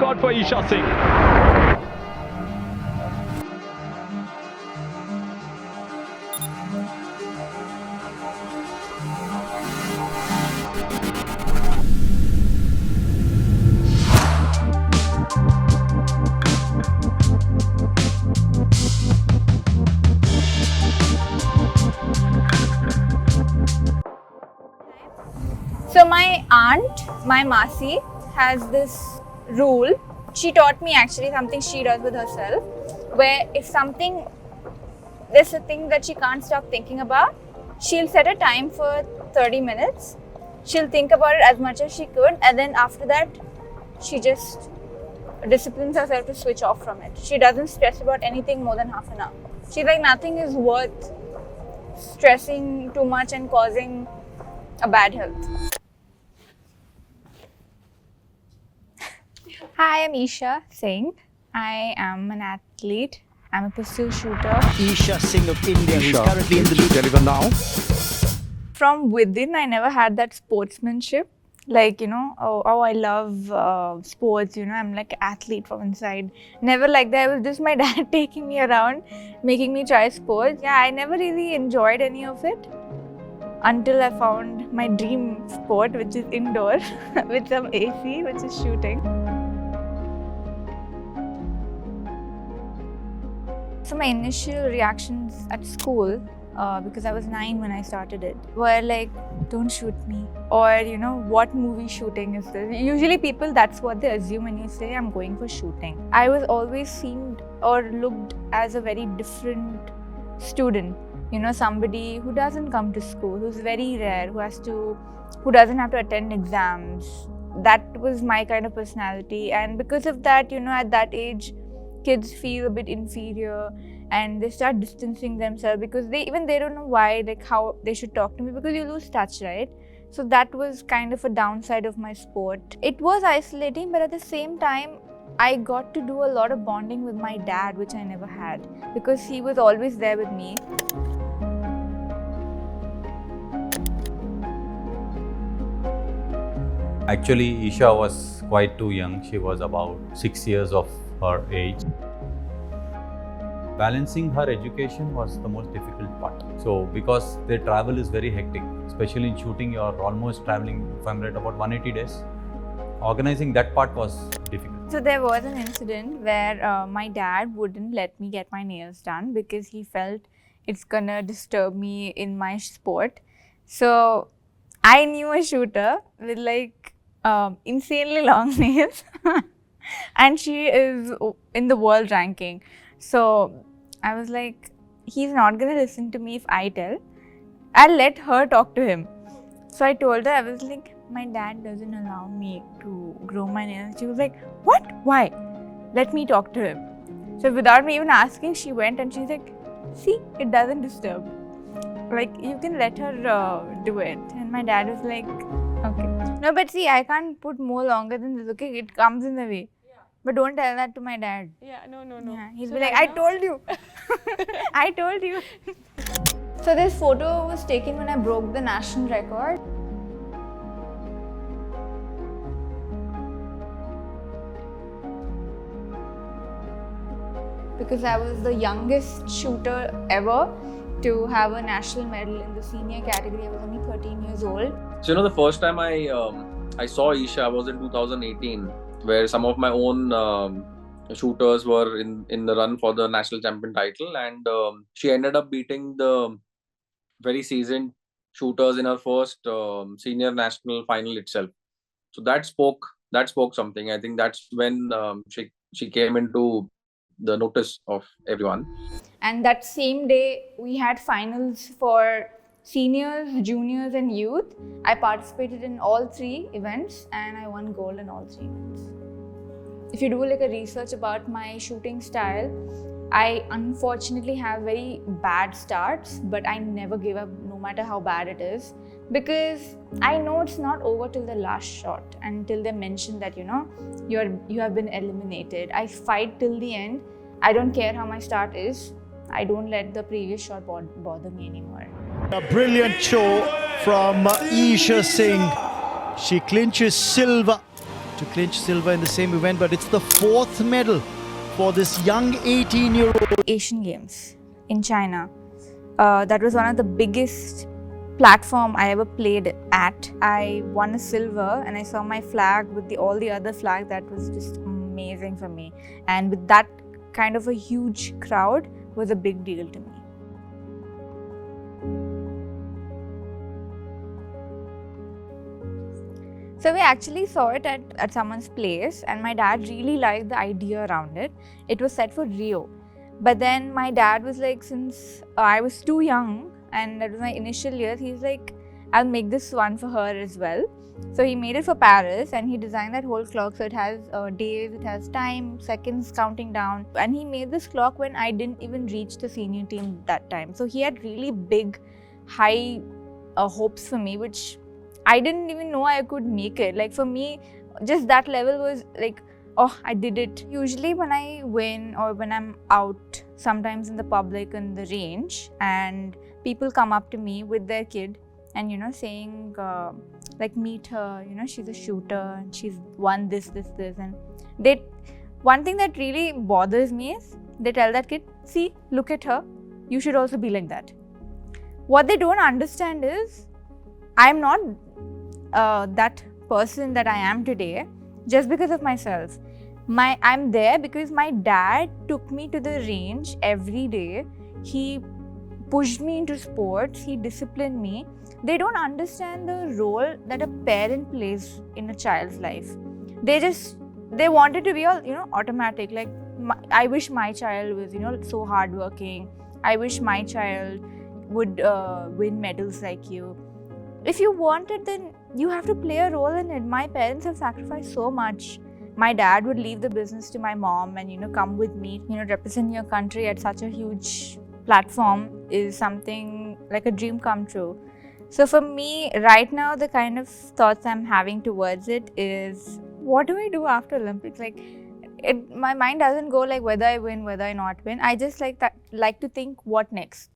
record for Esha Singh. So my aunt, my Masi, has this rule. She taught me actually something she does with herself, where if there's a thing that she can't stop thinking about, she'll set a time for 30 minutes. She'll think about it as much as she could, and then after that, she just disciplines herself to switch off from it. She doesn't stress about anything more than half an hour. She's like, nothing is worth stressing too much and causing a bad health. Hi, I'm Esha Singh. I am an athlete. I'm a pistol shooter. Esha Singh of India, who's currently in the league. Deliver now. From within, I never had that sportsmanship. Like, I love sports, I'm like an athlete from inside. Never like that. It was just my dad taking me around, making me try sports. Yeah, I never really enjoyed any of it until I found my dream sport, which is indoor with some AC, which is shooting. So my initial reactions at school, because I was 9 when I started it, were like, don't shoot me. Or, what movie shooting is this? Usually people, that's what they assume when you say, I'm going for shooting. I was always seen or looked as a very different student. Somebody who doesn't come to school, who's very rare, who doesn't have to attend exams. That was my kind of personality. And because of that, at that age, kids feel a bit inferior and they start distancing themselves because they don't know why, like how they should talk to me, because you lose touch, right? So that was kind of a downside of my sport. It was isolating, but at the same time, I got to do a lot of bonding with my dad, which I never had, because he was always there with me. Actually, Esha was quite too young. She was about 6 years of her age. Balancing her education was the most difficult part. So, because the travel is very hectic, especially in shooting, you are almost traveling, if I'm right, about 180 days. Organizing that part was difficult. So there was an incident where my dad wouldn't let me get my nails done because he felt it's gonna disturb me in my sport. So I knew a shooter with like insanely long nails and she is in the world ranking. So I was like, he's not gonna listen to me if I tell. I'll let her talk to him. So I told her, I was like, my dad doesn't allow me to grow my nails. She was like, what? Why? Let me talk to him. So without me even asking, she went and she's like, see, it doesn't disturb. Like, you can let her do it. And my dad was like, okay. No, but see, I can't put more longer than this, okay? It comes in the way. Yeah. But don't tell that to my dad. Yeah, no. Yeah, he'll be like, I told you. I told you. So this photo was taken when I broke the national record. Because I was the youngest shooter ever to have a national medal in the senior category. I was only 13 years old. So the first time I saw Esha was in 2018, where some of my own shooters were in the run for the national champion title, and she ended up beating the very seasoned shooters in her first senior national final itself. So that spoke something. I think that's when she came into the notice of everyone. And that same day, we had finals for seniors, juniors and youth. I participated in all 3 events and I won gold in all 3 events. If you do like a research about my shooting style, I unfortunately have very bad starts, but I never give up no matter how bad it is, because I know it's not over till the last shot and till they mention that you have been eliminated. I fight till the end. I don't care how my start is. I don't let the previous shot bother me anymore. A brilliant show from Esha Singh. She clinches silver to clinch silver in the same event, but it's the 4th medal for this young 18-year-old. Asian Games in China. That was one of the biggest platform I ever played at. I won a silver and I saw my flag with all the other flags. That was just amazing for me. And with that kind of a huge crowd was a big deal to me. So we actually saw it at someone's place and my dad really liked the idea around it. It was set for Rio. But then my dad was like, since I was too young and that was my initial years, he's like, I'll make this one for her as well. So he made it for Paris and he designed that whole clock. So it has days, it has time, seconds counting down. And he made this clock when I didn't even reach the senior team that time. So he had really big, high hopes for me, which I didn't even know I could make it. Like for me, just that level was like, oh, I did it. Usually when I win or when I'm out, sometimes in the public in the range, and people come up to me with their kid and, you know, saying like, meet her, you know, she's a shooter and she's won this. And one thing that really bothers me is they tell that kid, see, look at her, you should also be like that. What they don't understand is I'm not that person that I am today just because of myself. I'm there because my dad took me to the range every day. He pushed me into sports. He disciplined me. They don't understand the role that a parent plays in a child's life. They want it to be all, you know, automatic. Like, I wish my child was, you know, so hardworking. I wish my child would win medals like you. If you want it, then you have to play a role in it. My parents have sacrificed so much. My dad would leave the business to my mom and, you know, come with me. You know, represent your country at such a huge platform is something like a dream come true. So for me, right now, the kind of thoughts I'm having towards it is, what do I do after Olympics? Like, my mind doesn't go like whether I win, whether I not win. I just like to think, what next?